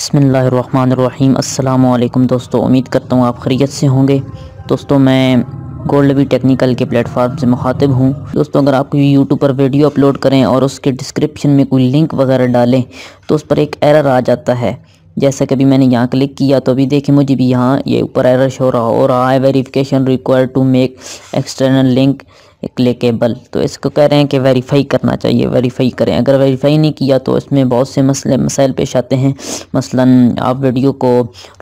बिस्मिल्लाहिर्रहमानिर्रहीम। अस्सलाम वालेकुम दोस्तों, उम्मीद करता हूँ आप खैरियत से होंगे। दोस्तों, मैं गोल्ड टेक्निकल के प्लेटफॉर्म से मुखातिब हूँ। दोस्तों, अगर आप कोई यूट्यूब पर वीडियो अपलोड करें और उसके डिस्क्रिप्शन में कोई लिंक वगैरह डालें तो उस पर एक एरर आ जाता है। जैसा कि अभी मैंने यहाँ क्लिक किया तो अभी देखिए मुझे भी यहाँ ये ऊपर एरर शो हो रहा है, verification required to make external link clickable. तो इसको कह रहे हैं कि वेरीफाई करना चाहिए, वेरीफाई करें। अगर वेरीफाई नहीं किया तो इसमें बहुत से मसाइल पेश आते हैं। मसलन आप वीडियो को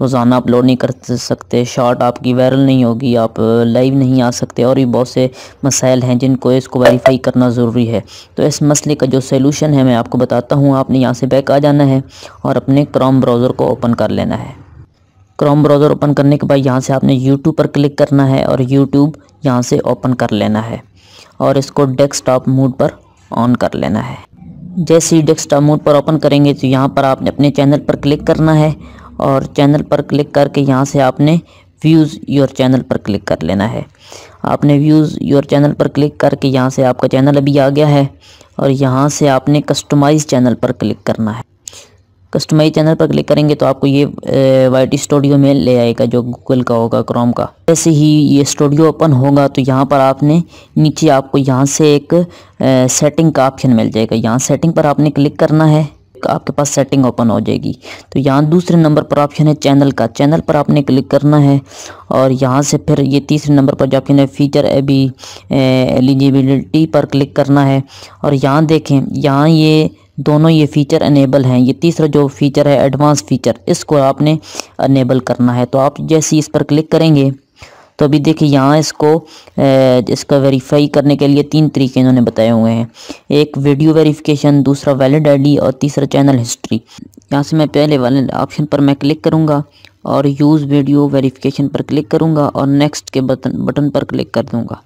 रोज़ाना अपलोड नहीं कर सकते, शॉर्ट आपकी वायरल नहीं होगी, आप लाइव नहीं आ सकते, और भी बहुत से मसाइल हैं जिनको इसको वेरीफाई करना ज़रूरी है। तो इस मसले का जो सलूशन है मैं आपको बताता हूँ। आपने यहाँ से बैक आ जाना है और अपने क्रोम ब्राउज़र को ओपन कर लेना है। क्रोम ब्राउज़र ओपन करने के बाद यहाँ से आपने यूट्यूब पर क्लिक करना है और यूट्यूब यहाँ से ओपन कर लेना है और इसको डेस्कटॉप मोड पर ऑन कर लेना है। जैसे ही डेस्कटॉप मोड पर ओपन करेंगे तो यहाँ पर आपने अपने चैनल पर क्लिक करना है और चैनल पर क्लिक करके यहाँ से आपने व्यूज़ योर चैनल पर क्लिक कर लेना है। आपने व्यूज़ योर चैनल पर क्लिक करके यहाँ से आपका चैनल अभी आ गया है और यहाँ से आपने कस्टमाइज़ चैनल पर क्लिक करना है। कस्टमाइज चैनल पर क्लिक करेंगे तो आपको ये वाईटी स्टूडियो में ले आएगा, जो गूगल का होगा, क्रोम का। जैसे ही ये स्टूडियो ओपन होगा तो यहाँ पर आपने नीचे आपको यहाँ से एक सेटिंग का ऑप्शन मिल जाएगा। यहाँ सेटिंग पर आपने क्लिक करना है, आपके पास सेटिंग ओपन हो जाएगी। तो यहाँ दूसरे नंबर पर ऑप्शन है चैनल का, चैनल पर आपने क्लिक करना है और यहाँ से फिर ये तीसरे नंबर पर जो ऑप्शन है फीचर एलिजिबिलिटी पर क्लिक करना है। और यहाँ देखें, यहाँ ये दोनों ये फ़ीचर अनेबल हैं। ये तीसरा जो फ़ीचर है एडवांस फ़ीचर, इसको आपने अनेबल करना है। तो आप जैसे इस पर क्लिक करेंगे तो अभी देखिए यहाँ इसका वेरीफाई करने के लिए 3 तरीके इन्होंने बताए हुए हैं। एक वीडियो वेरिफिकेशन, दूसरा वैलिड आईडी और तीसरा चैनल हिस्ट्री। यहाँ से मैं पहले वाले ऑप्शन पर मैं क्लिक करूँगा और यूज़ वीडियो वेरिफिकेशन पर क्लिक करूँगा और नेक्स्ट के बटन पर क्लिक कर दूँगा।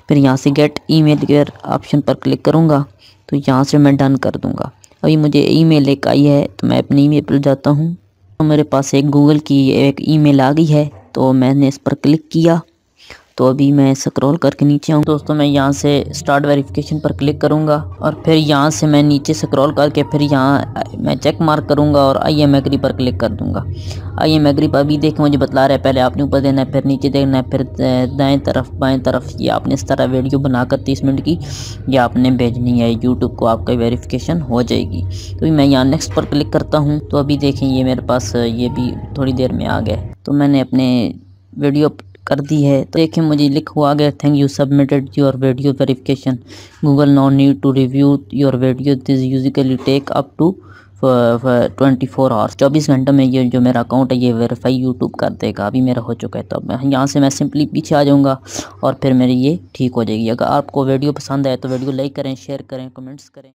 फिर यहाँ से गेट ईमेल के ऑप्शन पर क्लिक करूँगा तो यहाँ से मैं डन कर दूँगा। अभी मुझे ईमेल एक आई है तो मैं अपनी ईमेल पर जाता हूँ तो मेरे पास एक गूगल की एक ईमेल आ गई है, तो मैंने इस पर क्लिक किया। तो अभी मैं स्क्रॉल करके नीचे आऊँ दोस्तों, मैं यहाँ से स्टार्ट वेरिफिकेशन पर क्लिक करूँगा और फिर यहाँ से मैं नीचे स्क्रॉल करके फिर यहाँ मैं चेक मार्क करूँगा और आई एम एग्री पर क्लिक कर दूँगा। आई एम एग्री पर अभी देख मुझे बतला रहा है पहले आपने ऊपर देना है, फिर नीचे देखना है, फिर दाएं तरफ बाएं तरफ। ये आपने इस तरह वीडियो बनाकर 30 मिनट की ये आपने भेजनी है यूट्यूब को, आपका वेरिफिकेशन हो जाएगी। तो मैं यहाँ नेक्स्ट पर क्लिक करता हूँ तो अभी देखें ये मेरे पास ये भी थोड़ी देर में आ गया। तो मैंने अपने वीडियो कर दी है तो देखिए मुझे लिखा हुआ गया thank you submitted your video verification, Google no need to review your video, this usually take up to 24 hours. 24 घंटे में ये जो मेरा अकाउंट है ये वेरीफाई यूट्यूब कर देगा। अभी मेरा हो चुका है। तो अब यहाँ से मैं सिंपली पीछे आ जाऊँगा और फिर मेरी ये ठीक हो जाएगी। अगर आपको वीडियो पसंद आए तो वीडियो लाइक करें, शेयर करें, कमेंट्स करें।